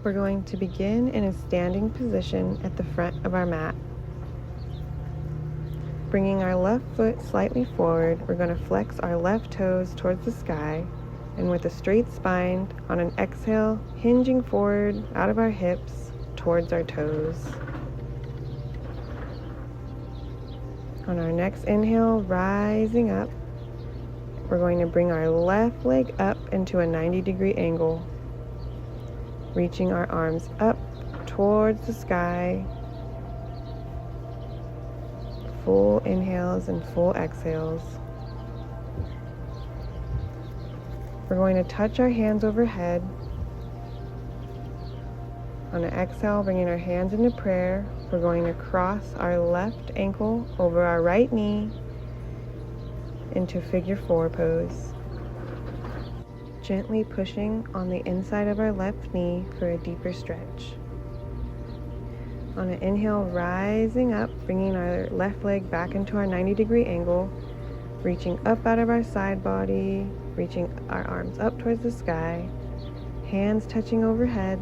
We're going to begin in a standing position at the front of our mat. Bringing our left foot slightly forward, we're going to flex our left toes towards the sky, and with a straight spine, on an exhale, hinging forward out of our hips towards our toes. On our next inhale, rising up, we're going to bring our left leg up into a 90-degree angle, reaching our arms up towards the sky. Full inhales and full exhales. We're going to touch our hands overhead. On an exhale, bringing our hands into prayer, we're going to cross our left ankle over our right knee into figure 4 pose. Gently pushing on the inside of our left knee for a deeper stretch. On an inhale, rising up, bringing our left leg back into our 90-degree angle, reaching up out of our side body, reaching our arms up towards the sky, hands touching overhead,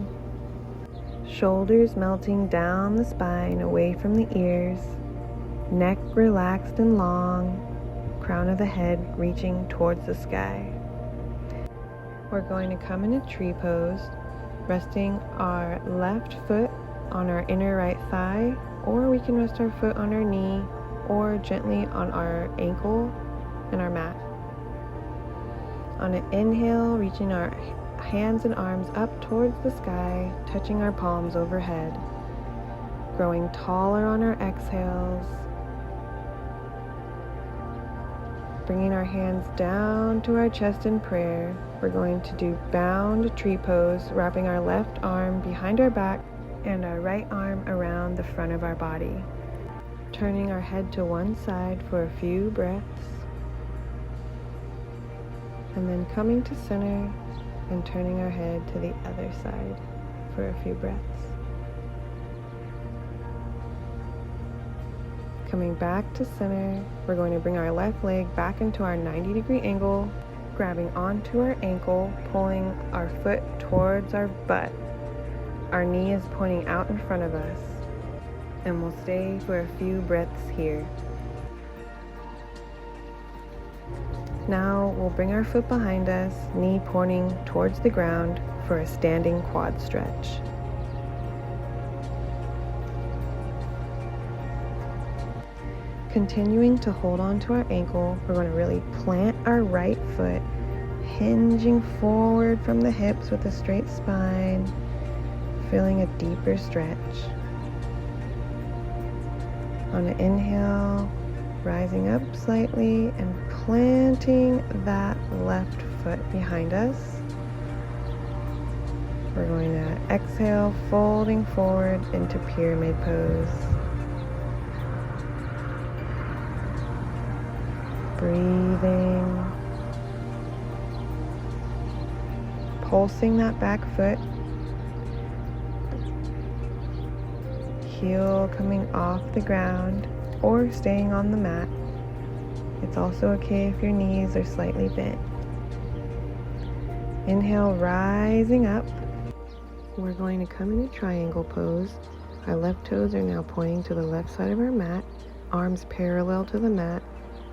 shoulders melting down the spine away from the ears, neck relaxed and long, crown of the head reaching towards the sky. We're going to come in a tree pose, resting our left foot on our inner right thigh, or we can rest our foot on our knee or gently on our ankle and our mat. On an inhale, reaching our hands and arms up towards the sky, touching our palms overhead, growing taller on our exhales, bringing our hands down to our chest in prayer. We're going to do bound tree pose, wrapping our left arm behind our back and our right arm around the front of our body. Turning our head to one side for a few breaths, and then coming to center and turning our head to the other side for a few breaths. Coming back to center, we're going to bring our left leg back into our 90-degree angle, grabbing onto our ankle, pulling our foot towards our butt. Our knee is pointing out in front of us, and we'll stay for a few breaths here. Now we'll bring our foot behind us, knee pointing towards the ground for a standing quad stretch. Continuing to hold on to our ankle, we're going to really plant our right foot, hinging forward from the hips with a straight spine, feeling a deeper stretch. On an inhale, rising up slightly and planting that left foot behind us. We're going to exhale, folding forward into pyramid pose. Breathing. Pulsing that back foot. Heel coming off the ground or staying on the mat. It's also okay if your knees are slightly bent. Inhale, rising up. We're going to come in a triangle pose. Our left toes are now pointing to the left side of our mat, arms parallel to the mat.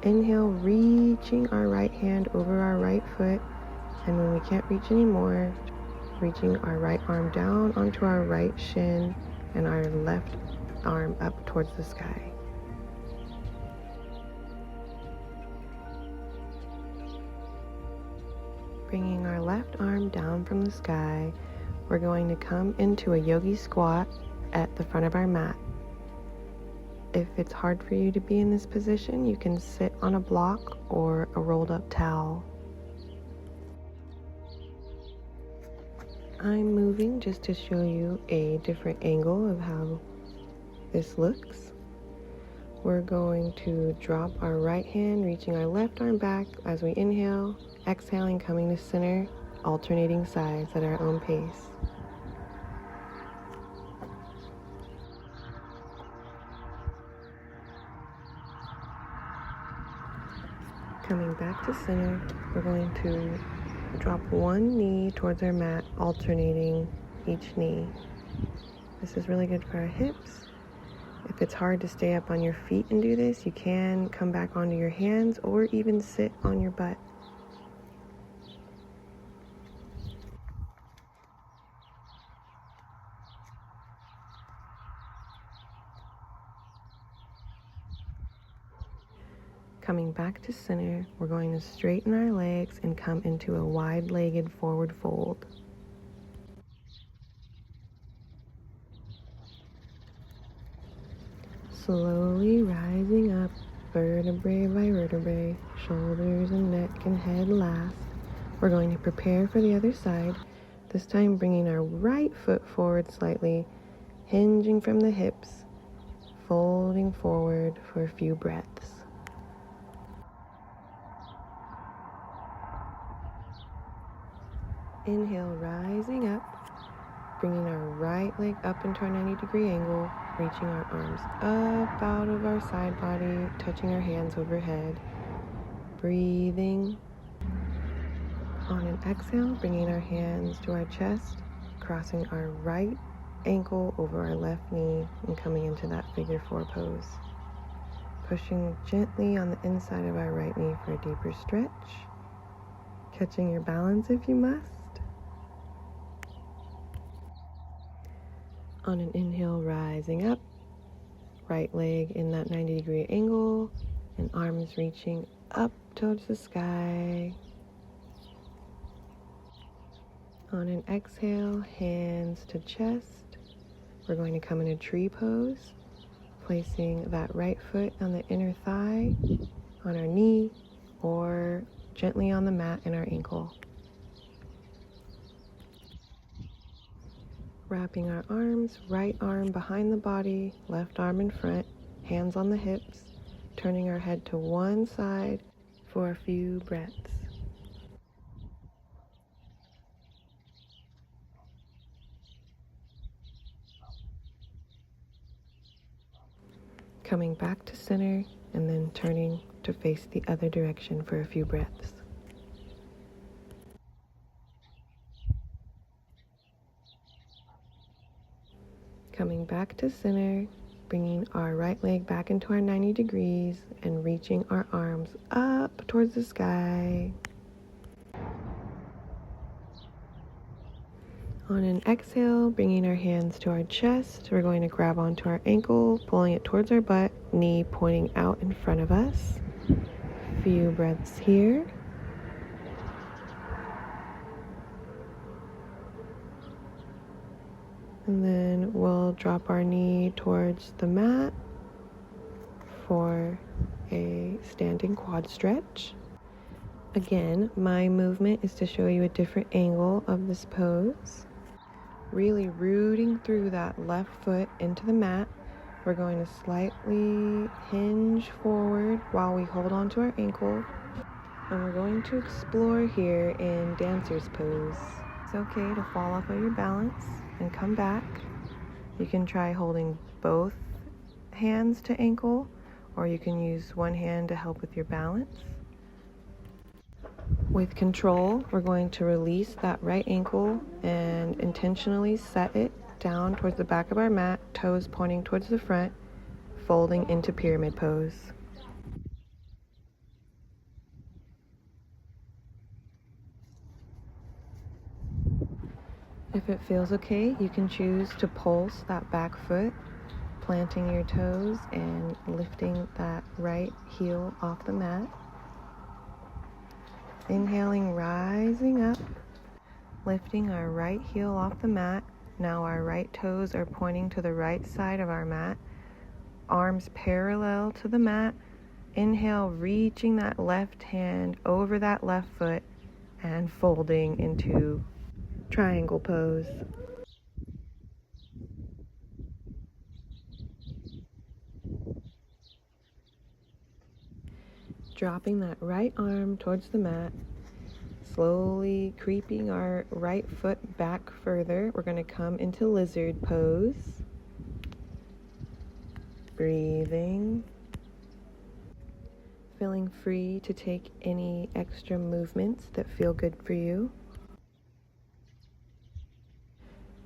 Inhale, reaching our right hand over our right foot, and when we can't reach anymore, reaching our right arm down onto our right shin and our left arm up towards the sky. Bringing our left arm down from the sky, we're going to come into a yogi squat at the front of our mat. If it's hard for you to be in this position, you can sit on a block or a rolled up towel. I'm moving just to show you a different angle of how this looks. We're going to drop our right hand, reaching our left arm back as we inhale, exhaling, coming to center, alternating sides at our own pace. Coming back to center, we're going to drop one knee towards our mat, alternating each knee. This is really good for our hips. If it's hard to stay up on your feet and do this, you can come back onto your hands or even sit on your butt. Coming back to center, we're going to straighten our legs and come into a wide-legged forward fold. Slowly rising up, vertebrae by vertebrae, shoulders and neck and head last. We're going to prepare for the other side, this time bringing our right foot forward slightly, hinging from the hips, folding forward for a few breaths. Inhale, rising up, bringing our right leg up into our 90-degree angle, reaching our arms up out of our side body, touching our hands overhead. Breathing. On an exhale, bringing our hands to our chest, crossing our right ankle over our left knee and coming into that figure four pose. Pushing gently on the inside of our right knee for a deeper stretch. Catching your balance if you must. On an inhale, rising up, right leg in that 90-degree angle, and arms reaching up towards the sky. On an exhale, hands to chest. We're going to come in a tree pose, placing that right foot on the inner thigh, on our knee, or gently on the mat in our ankle. Wrapping our arms, right arm behind the body, left arm in front, hands on the hips, turning our head to one side for a few breaths. Coming back to center and then turning to face the other direction for a few breaths. Coming back to center, bringing our right leg back into our 90 degrees and reaching our arms up towards the sky. On an exhale, bringing our hands to our chest, we're going to grab onto our ankle, pulling it towards our butt, knee pointing out in front of us. A few breaths here. And then we'll drop our knee towards the mat for a standing quad stretch. Again, my movement is to show you a different angle of this pose. Really rooting through that left foot into the mat. We're going to slightly hinge forward while we hold on to our ankle. And we're going to explore here in dancer's pose. It's okay to fall off of your balance and come back. You can try holding both hands to ankle, or you can use one hand to help with your balance. With control, we're going to release that right ankle and intentionally set it down towards the back of our mat, toes pointing towards the front, folding into pyramid pose. If it feels okay, you can choose to pulse that back foot, planting your toes and lifting that right heel off the mat. Inhaling, rising up, lifting our right heel off the mat. Now our right toes are pointing to the right side of our mat. Arms parallel to the mat. Inhale, reaching that left hand over that left foot and folding into triangle pose. Dropping that right arm towards the mat, slowly creeping our right foot back further. We're going to come into lizard pose. Breathing. Feeling free to take any extra movements that feel good for you.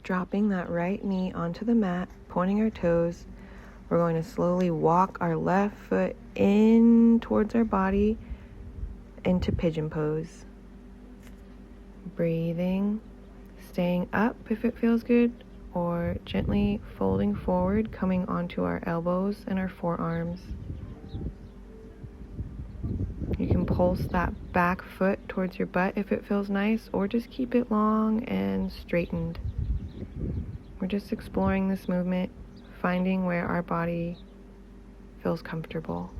Dropping that right knee onto the mat, pointing our toes. We're going to slowly walk our left foot in towards our body into pigeon pose. Breathing, staying up if it feels good, or gently folding forward, coming onto our elbows and our forearms. You can pulse that back foot towards your butt if it feels nice, or just keep it long and straightened. We're just exploring this movement, finding where our body feels comfortable.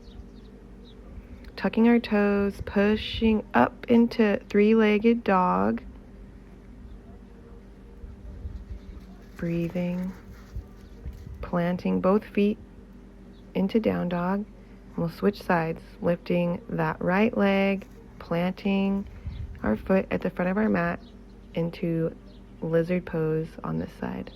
Tucking our toes, pushing up into three-legged dog. Breathing, planting both feet into down dog. We'll switch sides, lifting that right leg, planting our foot at the front of our mat into lizard pose on this side.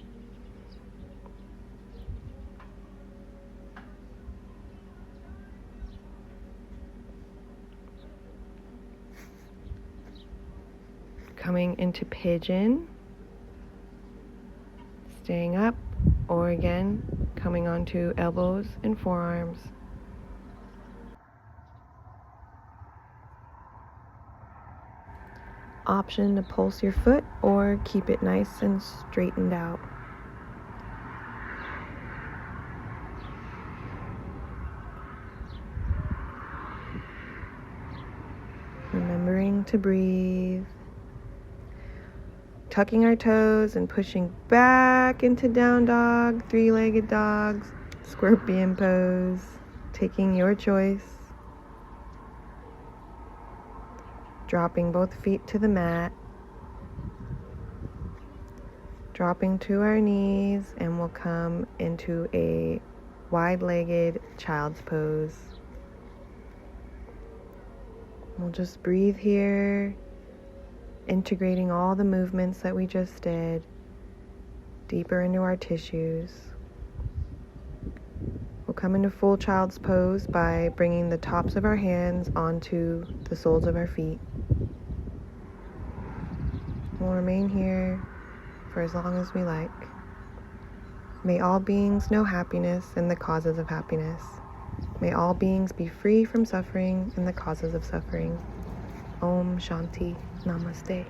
Coming into pigeon, staying up, or again, coming onto elbows and forearms. Option to pulse your foot or keep it nice and straightened out. Remembering to breathe. Tucking our toes and pushing back into down dog, three-legged dogs, scorpion pose, taking your choice. Dropping both feet to the mat. Dropping to our knees, and we'll come into a wide-legged child's pose. We'll just breathe here, integrating all the movements that we just did deeper into our tissues. We'll come into full child's pose by bringing the tops of our hands onto the soles of our feet. We'll remain here for as long as we like. May all beings know happiness and the causes of happiness. May all beings be free from suffering and the causes of suffering. Om Shanti. Namaste.